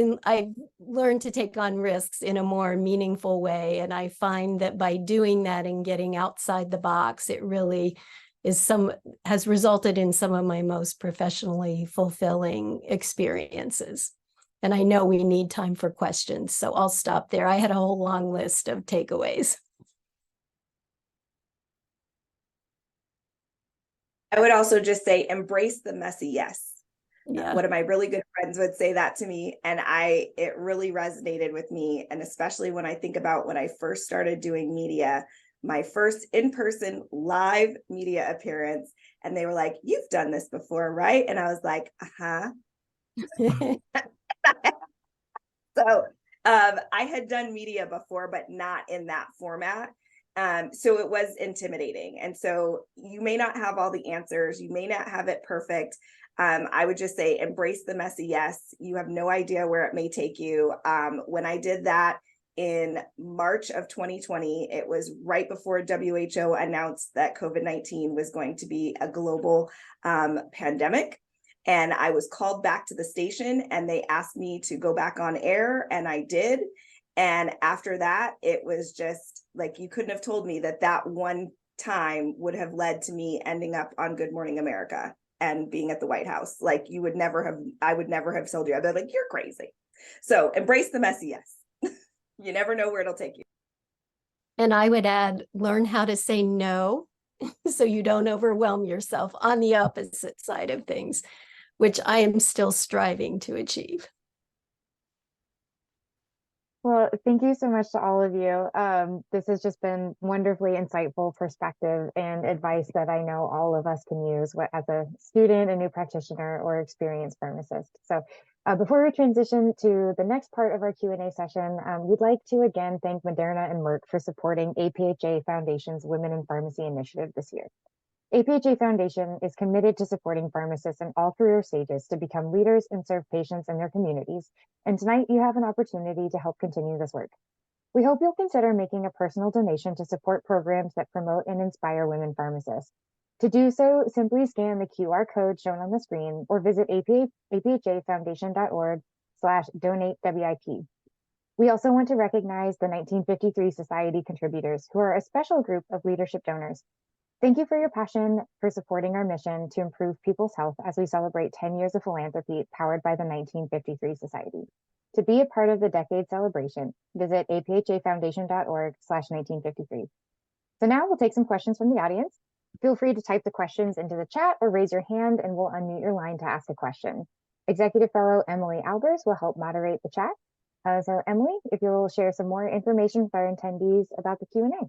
learned to take on risks in a more meaningful way. And I find that by doing that and getting outside the box, it really has resulted in some of my most professionally fulfilling experiences. And I know we need time for questions, so I'll stop there. I had a whole long list of takeaways. I would also just say, embrace the messy yes. Yeah. One of my really good friends would say that to me, and it really resonated with me. And especially when I think about when I first started doing media, my first in-person live media appearance, and they were like, "You've done this before, right?" And I was like, "Uh-huh." So I had done media before, but not in that format. So it was intimidating. And so you may not have all the answers. You may not have it perfect. I would just say, embrace the messy yes. You have no idea where it may take you. When I did that in March of 2020, it was right before WHO announced that COVID-19 was going to be a global pandemic. And I was called back to the station and they asked me to go back on air, and I did. And after that, it was just like, you couldn't have told me that one time would have led to me ending up on Good Morning America and being at the White House. Like, I would never have told you. I'd be like, you're crazy. So embrace the messy yes. You never know where it'll take you. And I would add, learn how to say no so you don't overwhelm yourself on the opposite side of things, which I am still striving to achieve. Well, thank you so much to all of you. This has just been wonderfully insightful perspective and advice that I know all of us can use as a student, a new practitioner, or experienced pharmacist. So before we transition to the next part of our Q&A session, we'd like to again thank Moderna and Merck for supporting APHA Foundation's Women in Pharmacy initiative this year. APHA Foundation is committed to supporting pharmacists in all career stages to become leaders and serve patients in their communities. And tonight you have an opportunity to help continue this work. We hope you'll consider making a personal donation to support programs that promote and inspire women pharmacists. To do so, simply scan the QR code shown on the screen or visit aphafoundation.org/donatewip. We also want to recognize the 1953 Society contributors, who are a special group of leadership donors. Thank you for your passion for supporting our mission to improve people's health as we celebrate 10 years of philanthropy powered by the 1953 Society. To be a part of the decade celebration, visit aphafoundation.org/1953. So now we'll take some questions from the audience. Feel free to type the questions into the chat or raise your hand and we'll unmute your line to ask a question. Executive Fellow Emily Albers will help moderate the chat. So Emily, if you'll share some more information with our attendees about the Q&A.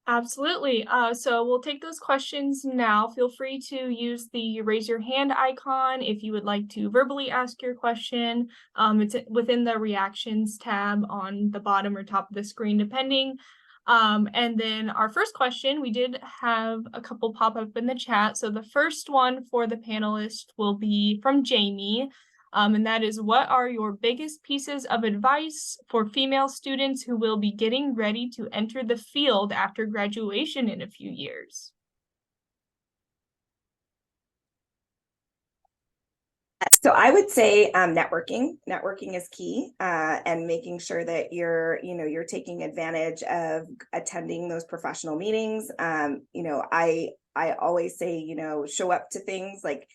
Absolutely. So we'll take those questions now. Feel free to use the raise your hand icon if you would like to verbally ask your question. It's within the reactions tab on the bottom or top of the screen, depending. And then our first question, we did have a couple pop up in the chat. So the first one for the panelists will be from Jamie. And that is, what are your biggest pieces of advice for female students who will be getting ready to enter the field after graduation in a few years? So I would say networking. Networking is key, and making sure that you're taking advantage of attending those professional meetings. I always say, show up to things like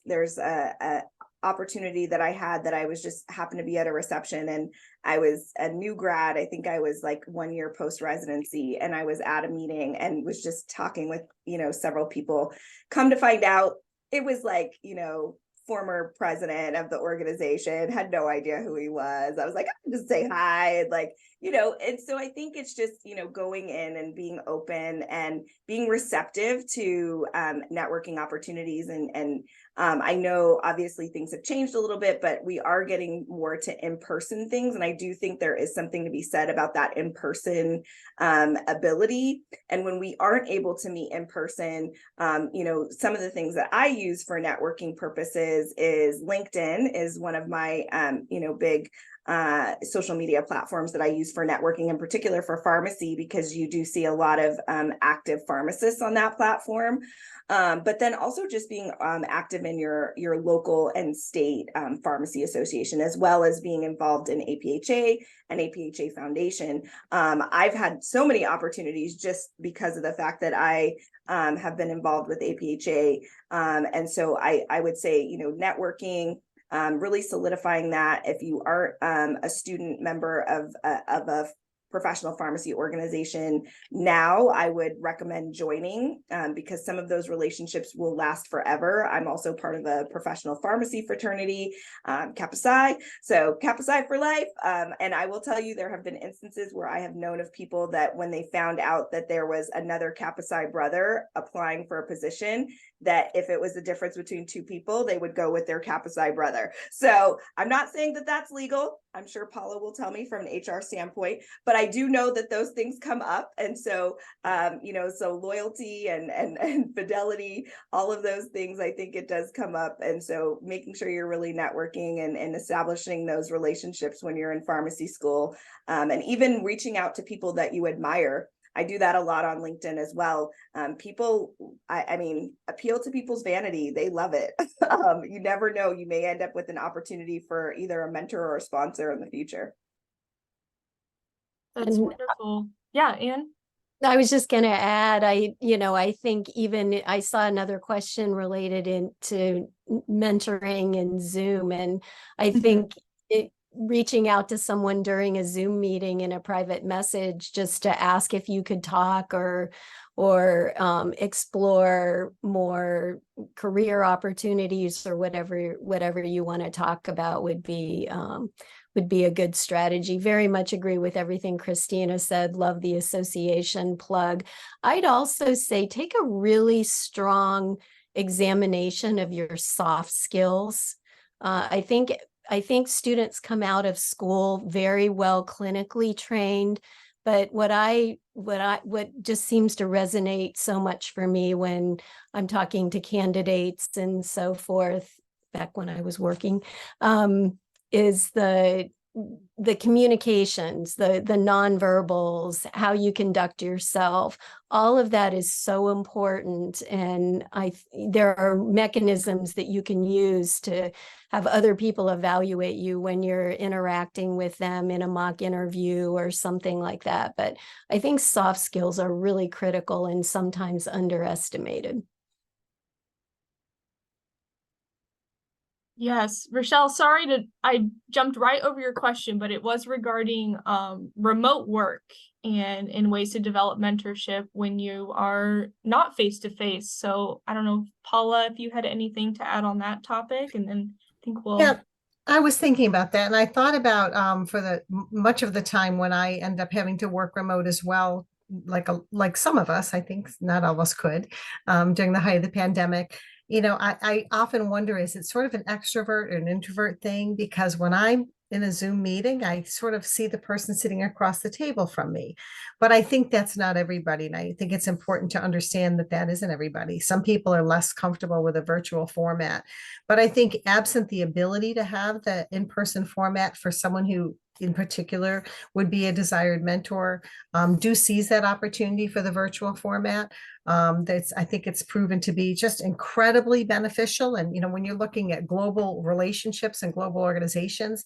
there's a opportunity that I had that I was just happened to be at a reception, and I was a new grad. I think I was like 1 year post residency, and I was at a meeting and was just talking with, several people. Come to find out, it was like, former president of the organization, had no idea who he was. I was like, I'll just say hi. And and so I think it's just, going in and being open and being receptive to networking opportunities. And I know obviously things have changed a little bit, but we are getting more to in-person things. And I do think there is something to be said about that in-person ability. And when we aren't able to meet in person, some of the things that I use for networking purposes is LinkedIn is one of my, big social media platforms that I use for networking, in particular for pharmacy, because you do see a lot of active pharmacists on that platform. But then also just being active in your local and state pharmacy association, as well as being involved in APHA and APHA Foundation. I've had so many opportunities just because of the fact that I have been involved with APHA. And so I would say, networking, really solidifying that. If you aren't a student member of a professional pharmacy organization now, I would recommend joining because some of those relationships will last forever. I'm also part of a professional pharmacy fraternity, Kappa Psi, so Kappa Psi for life. And I will tell you, there have been instances where I have known of people that when they found out that there was another Kappa Psi brother applying for a position, that if it was the difference between two people, they would go with their Kappa Psi brother. So I'm not saying that that's legal. I'm sure Paula will tell me from an HR standpoint, but I do know that those things come up. And so, so loyalty and fidelity, all of those things, I think it does come up. And so making sure you're really networking and establishing those relationships when you're in pharmacy school, and even reaching out to people that you admire. I do that a lot on LinkedIn as well. People, I mean, appeal to people's vanity. They love it. You never know. You may end up with an opportunity for either a mentor or a sponsor in the future. That's wonderful. Yeah, Anne? I was just going to add, I think even I saw another question related to mentoring and Zoom. And I think reaching out to someone during a Zoom meeting in a private message just to ask if you could talk or explore more career opportunities or whatever you want to talk about would be a good strategy. Very much agree with everything Christina said. Love the association plug. I'd also say take a really strong examination of your soft skills. I think students come out of school very well clinically trained, but what just seems to resonate so much for me when I'm talking to candidates and so forth, back when I was working, is the communications, the nonverbals, how you conduct yourself. All of that is so important. And there are mechanisms that you can use to have other people evaluate you when you're interacting with them in a mock interview or something like that. But I think soft skills are really critical and sometimes underestimated. Yes, Rochelle, I jumped right over your question, but it was regarding remote work and ways to develop mentorship when you are not face to face. So I don't know, Paula, if you had anything to add on that topic, and then I think we'll. Yeah, I was thinking about that, and I thought about for the much of the time when I end up having to work remote as well, like some of us, I think not all of us could, during the height of the pandemic. I often wonder, is it sort of an extrovert or an introvert thing? Because when I'm in a Zoom meeting, I sort of see the person sitting across the table from me. But I think that's not everybody. And I think it's important to understand that that isn't everybody. Some people are less comfortable with a virtual format. But I think absent the ability to have the in-person format for someone who in particular would be a desired mentor, do seize that opportunity for the virtual format. I think it's proven to be just incredibly beneficial. And, when you're looking at global relationships and global organizations,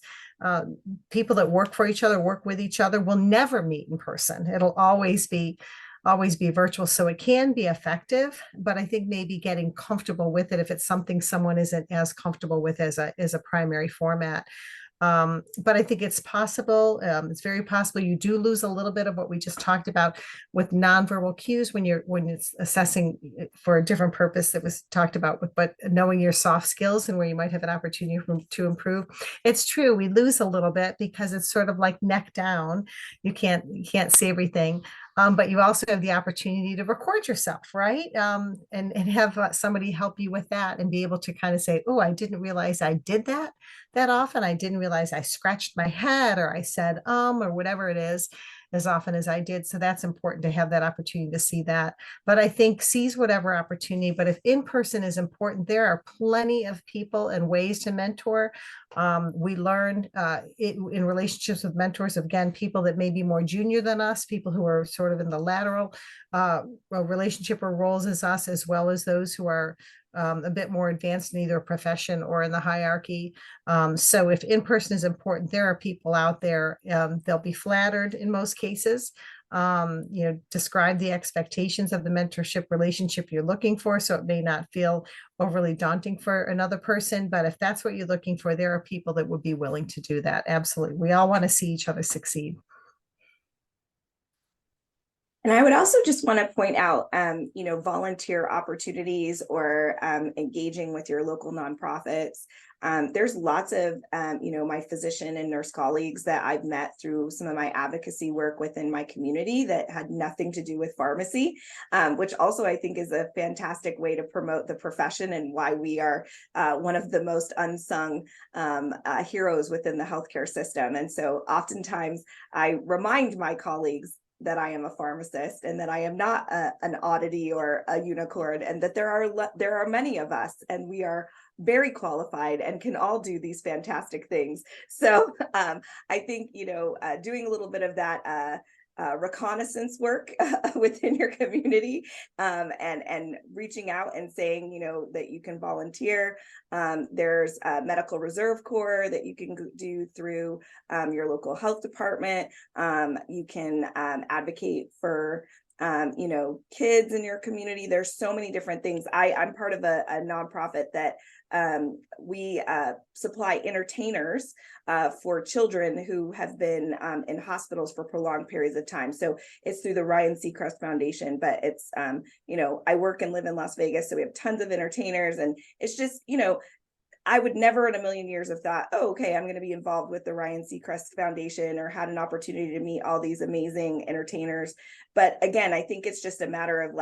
people that work for each other, work with each other, will never meet in person. It'll always be virtual. So it can be effective, but I think maybe getting comfortable with it if it's something someone isn't as comfortable with as a primary format. But I think it's possible. It's very possible you do lose a little bit of what we just talked about with nonverbal cues when it's assessing for a different purpose that was talked about but knowing your soft skills and where you might have an opportunity to improve. It's true, we lose a little bit because it's sort of like neck down. You can't see everything. But you also have the opportunity to record yourself, right? And have somebody help you with that and be able to kind of say, oh, I didn't realize I did that often. I didn't realize I scratched my head or I said, or whatever it is. as often as I did. So that's important to have that opportunity to see that. But I think seize whatever opportunity. But if in-person is important, there are plenty of people and ways to mentor. We learned in relationships with mentors, again, people that may be more junior than us, people who are sort of in the lateral relationship or roles as us, as well as those who are a bit more advanced in either a profession or in the hierarchy. So if in-person is important, there are people out there, they'll be flattered in most cases. Describe the expectations of the mentorship relationship you're looking for, so it may not feel overly daunting for another person. But if that's what you're looking for, there are people that would be willing to do that. Absolutely. We all want to see each other succeed. And I would also just want to point out, volunteer opportunities or engaging with your local nonprofits. There's lots of, my physician and nurse colleagues that I've met through some of my advocacy work within my community that had nothing to do with pharmacy, which also I think is a fantastic way to promote the profession and why we are one of the most unsung heroes within the healthcare system. And so oftentimes I remind my colleagues that I am a pharmacist and that I am not an oddity or a unicorn, and that there are many of us and we are very qualified and can all do these fantastic things. So I think, doing a little bit of that reconnaissance work within your community and reaching out and saying, that you can volunteer. There's a medical reserve corps that you can do through your local health department. You can advocate for kids in your community. There's so many different things. I'm part of a nonprofit that we supply entertainers for children who have been in hospitals for prolonged periods of time. So it's through the Ryan Seacrest Foundation, but it's, I work and live in Las Vegas, so we have tons of entertainers, and it's just, I would never in a million years have thought, oh, okay, I'm going to be involved with the Ryan Seacrest Foundation or had an opportunity to meet all these amazing entertainers. But again, I think it's just a matter of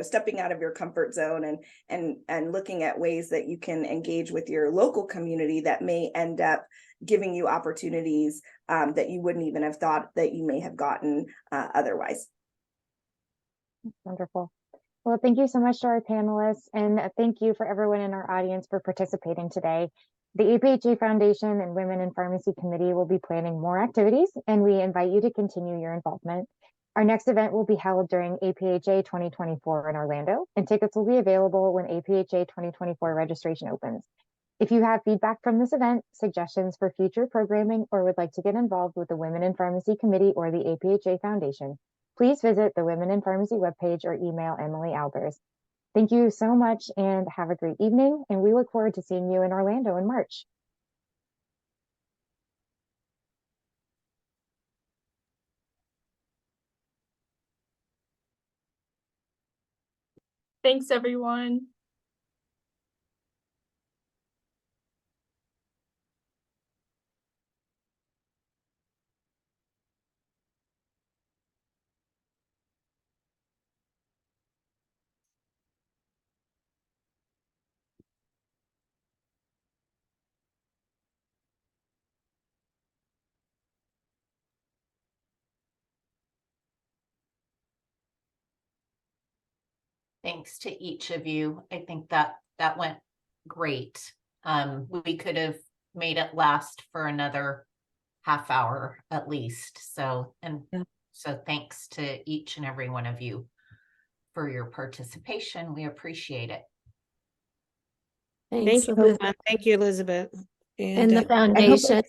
stepping out of your comfort zone and looking at ways that you can engage with your local community that may end up giving you opportunities that you wouldn't even have thought that you may have gotten otherwise. Wonderful. Well, thank you so much to our panelists, and thank you for everyone in our audience for participating today. The APHA Foundation and Women in Pharmacy Committee will be planning more activities, and we invite you to continue your involvement. Our next event will be held during APHA 2024 in Orlando, and tickets will be available when APHA 2024 registration opens. If you have feedback from this event, suggestions for future programming, or would like to get involved with the Women in Pharmacy Committee or the APHA Foundation, please visit the Women in Pharmacy webpage or email Emily Albers. Thank you so much and have a great evening, and we look forward to seeing you in Orlando in March. Thanks, everyone. Thanks to each of you. I think that went great. We could have made it last for another half hour at least. So thanks to each and every one of you for your participation. We appreciate it. Thank you, Elizabeth. Thank you, Elizabeth. And the foundation.